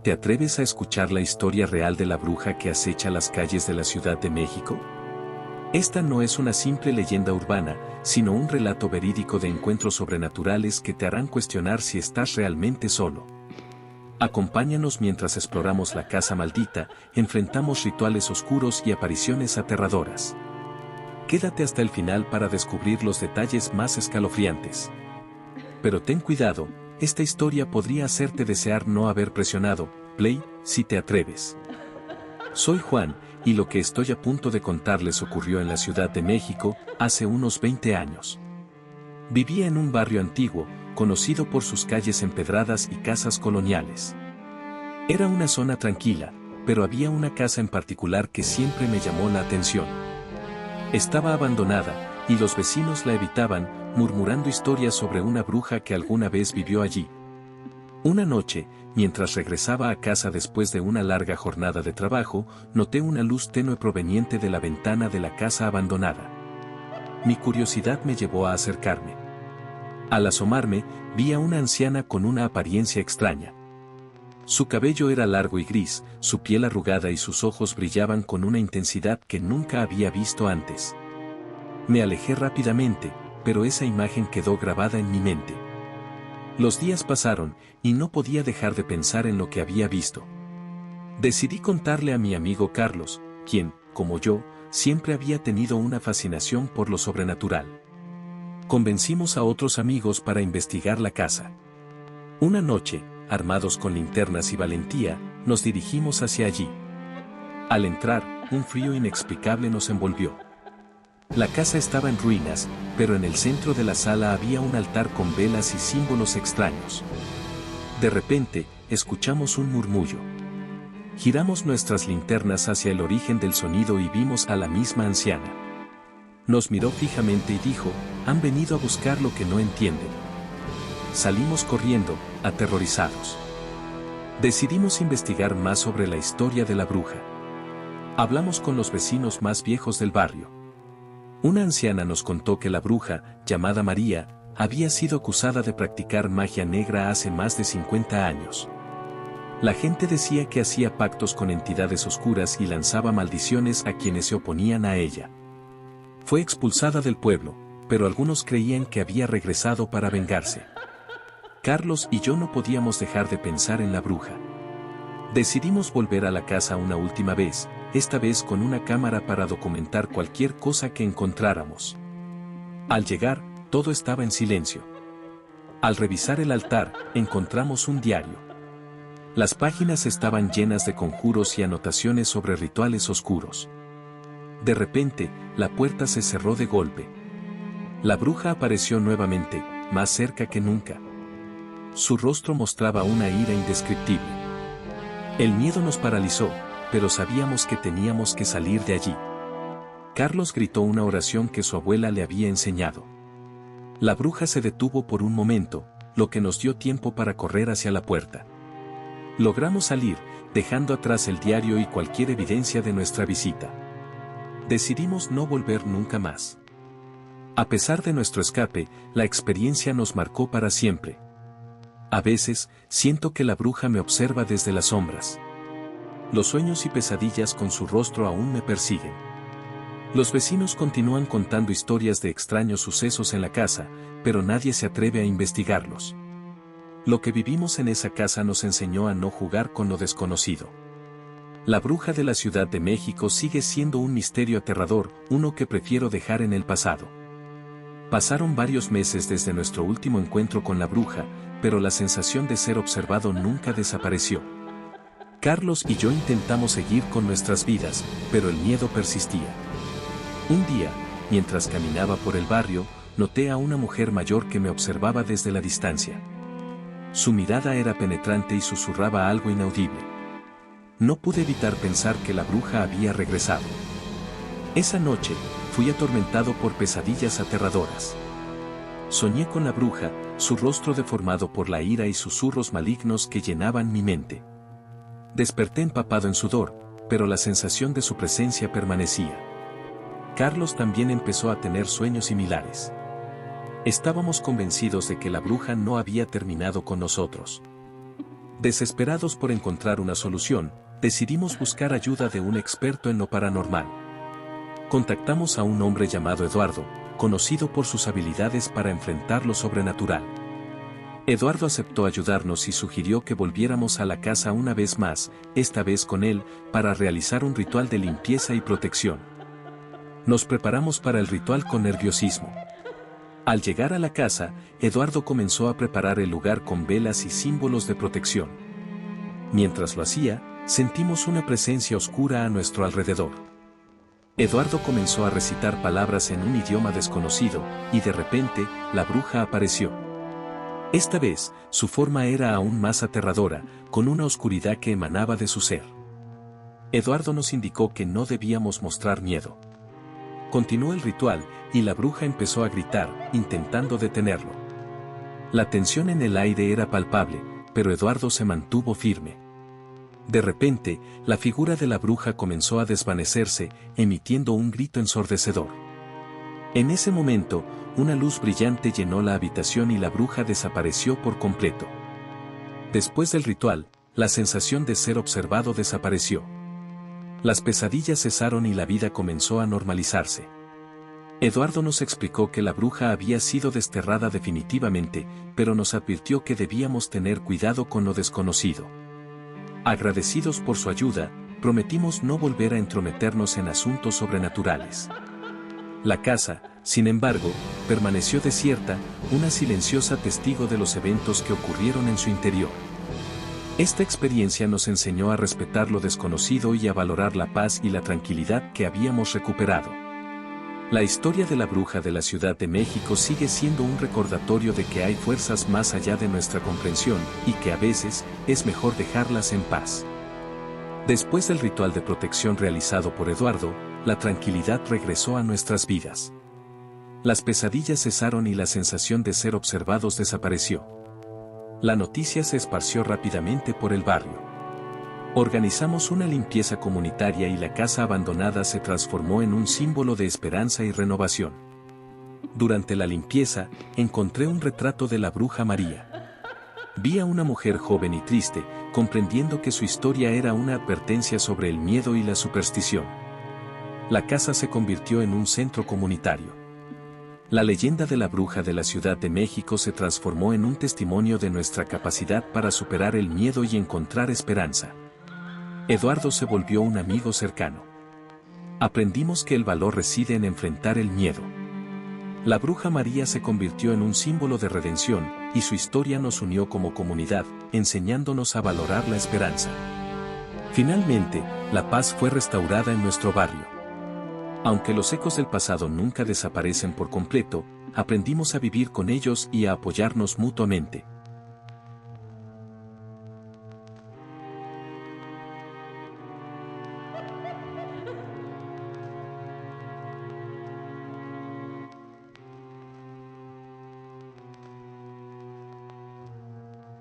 ¿te atreves a escuchar la historia real de la bruja que acecha las calles de la Ciudad de México? Esta no es una simple leyenda urbana, sino un relato verídico de encuentros sobrenaturales que te harán cuestionar si estás realmente solo. Acompáñanos mientras exploramos la casa maldita, enfrentamos rituales oscuros y apariciones aterradoras. Quédate hasta el final para descubrir los detalles más escalofriantes. Pero ten cuidado, esta historia podría hacerte desear no haber presionado play si te atreves. Soy Juan, y lo que estoy a punto de contarles ocurrió en la Ciudad de México, hace unos 20 años. Vivía en un barrio antiguo, conocido por sus calles empedradas y casas coloniales. Era una zona tranquila, pero había una casa en particular que siempre me llamó la atención. Estaba abandonada, y los vecinos la evitaban, murmurando historias sobre una bruja que alguna vez vivió allí. Una noche, mientras regresaba a casa después de una larga jornada de trabajo, noté una luz tenue proveniente de la ventana de la casa abandonada. Mi curiosidad me llevó a acercarme. Al asomarme, vi a una anciana con una apariencia extraña. Su cabello era largo y gris, su piel arrugada y sus ojos brillaban con una intensidad que nunca había visto antes. Me alejé rápidamente, pero esa imagen quedó grabada en mi mente. Los días pasaron, y no podía dejar de pensar en lo que había visto. Decidí contarle a mi amigo Carlos, quien, como yo, siempre había tenido una fascinación por lo sobrenatural. Convencimos a otros amigos para investigar la casa. Una noche, armados con linternas y valentía, nos dirigimos hacia allí. Al entrar, un frío inexplicable nos envolvió. La casa estaba en ruinas, pero en el centro de la sala había un altar con velas y símbolos extraños. De repente, escuchamos un murmullo. Giramos nuestras linternas hacia el origen del sonido y vimos a la misma anciana. Nos miró fijamente y dijo, «Han venido a buscar lo que no entienden». Salimos corriendo, aterrorizados. Decidimos investigar más sobre la historia de la bruja. Hablamos con los vecinos más viejos del barrio. Una anciana nos contó que la bruja, llamada María, había sido acusada de practicar magia negra hace más de 50 años. La gente decía que hacía pactos con entidades oscuras y lanzaba maldiciones a quienes se oponían a ella. Fue expulsada del pueblo, pero algunos creían que había regresado para vengarse. Carlos y yo no podíamos dejar de pensar en la bruja. Decidimos volver a la casa una última vez, esta vez con una cámara para documentar cualquier cosa que encontráramos. Al llegar, todo estaba en silencio. Al revisar el altar, encontramos un diario. Las páginas estaban llenas de conjuros y anotaciones sobre rituales oscuros. De repente, la puerta se cerró de golpe. La bruja apareció nuevamente, más cerca que nunca. Su rostro mostraba una ira indescriptible. El miedo nos paralizó, pero sabíamos que teníamos que salir de allí. Carlos gritó una oración que su abuela le había enseñado. La bruja se detuvo por un momento, lo que nos dio tiempo para correr hacia la puerta. Logramos salir, dejando atrás el diario y cualquier evidencia de nuestra visita. Decidimos no volver nunca más. A pesar de nuestro escape, la experiencia nos marcó para siempre. A veces, siento que la bruja me observa desde las sombras. Los sueños y pesadillas con su rostro aún me persiguen. Los vecinos continúan contando historias de extraños sucesos en la casa, pero nadie se atreve a investigarlos. Lo que vivimos en esa casa nos enseñó a no jugar con lo desconocido. La bruja de la Ciudad de México sigue siendo un misterio aterrador, uno que prefiero dejar en el pasado. Pasaron varios meses desde nuestro último encuentro con la bruja, pero la sensación de ser observado nunca desapareció. Carlos y yo intentamos seguir con nuestras vidas, pero el miedo persistía. Un día, mientras caminaba por el barrio, noté a una mujer mayor que me observaba desde la distancia. Su mirada era penetrante y susurraba algo inaudible. No pude evitar pensar que la bruja había regresado. Esa noche, fui atormentado por pesadillas aterradoras. Soñé con la bruja, su rostro deformado por la ira y susurros malignos que llenaban mi mente. Desperté empapado en sudor, pero la sensación de su presencia permanecía. Carlos también empezó a tener sueños similares. Estábamos convencidos de que la bruja no había terminado con nosotros. Desesperados por encontrar una solución, decidimos buscar ayuda de un experto en lo paranormal. Contactamos a un hombre llamado Eduardo, conocido por sus habilidades para enfrentar lo sobrenatural. Eduardo aceptó ayudarnos y sugirió que volviéramos a la casa una vez más, esta vez con él, para realizar un ritual de limpieza y protección. Nos preparamos para el ritual con nerviosismo. Al llegar a la casa, Eduardo comenzó a preparar el lugar con velas y símbolos de protección. Mientras lo hacía, sentimos una presencia oscura a nuestro alrededor. Eduardo comenzó a recitar palabras en un idioma desconocido, y de repente, la bruja apareció. Esta vez, su forma era aún más aterradora, con una oscuridad que emanaba de su ser. Eduardo nos indicó que no debíamos mostrar miedo. Continuó el ritual, y la bruja empezó a gritar, intentando detenerlo. La tensión en el aire era palpable, pero Eduardo se mantuvo firme. De repente, la figura de la bruja comenzó a desvanecerse, emitiendo un grito ensordecedor. En ese momento, una luz brillante llenó la habitación y la bruja desapareció por completo. Después del ritual, la sensación de ser observado desapareció. Las pesadillas cesaron y la vida comenzó a normalizarse. Eduardo nos explicó que la bruja había sido desterrada definitivamente, pero nos advirtió que debíamos tener cuidado con lo desconocido. Agradecidos por su ayuda, prometimos no volver a entrometernos en asuntos sobrenaturales. La casa, sin embargo, permaneció desierta, una silenciosa testigo de los eventos que ocurrieron en su interior. Esta experiencia nos enseñó a respetar lo desconocido y a valorar la paz y la tranquilidad que habíamos recuperado. La historia de la bruja de la Ciudad de México sigue siendo un recordatorio de que hay fuerzas más allá de nuestra comprensión y que a veces es mejor dejarlas en paz. Después del ritual de protección realizado por Eduardo, la tranquilidad regresó a nuestras vidas. Las pesadillas cesaron y la sensación de ser observados desapareció. La noticia se esparció rápidamente por el barrio. Organizamos una limpieza comunitaria y la casa abandonada se transformó en un símbolo de esperanza y renovación. Durante la limpieza, encontré un retrato de la bruja María. Vi a una mujer joven y triste, comprendiendo que su historia era una advertencia sobre el miedo y la superstición. La casa se convirtió en un centro comunitario. La leyenda de la bruja de la Ciudad de México se transformó en un testimonio de nuestra capacidad para superar el miedo y encontrar esperanza. Eduardo se volvió un amigo cercano. Aprendimos que el valor reside en enfrentar el miedo. La bruja María se convirtió en un símbolo de redención, y su historia nos unió como comunidad, enseñándonos a valorar la esperanza. Finalmente, la paz fue restaurada en nuestro barrio. Aunque los ecos del pasado nunca desaparecen por completo, aprendimos a vivir con ellos y a apoyarnos mutuamente.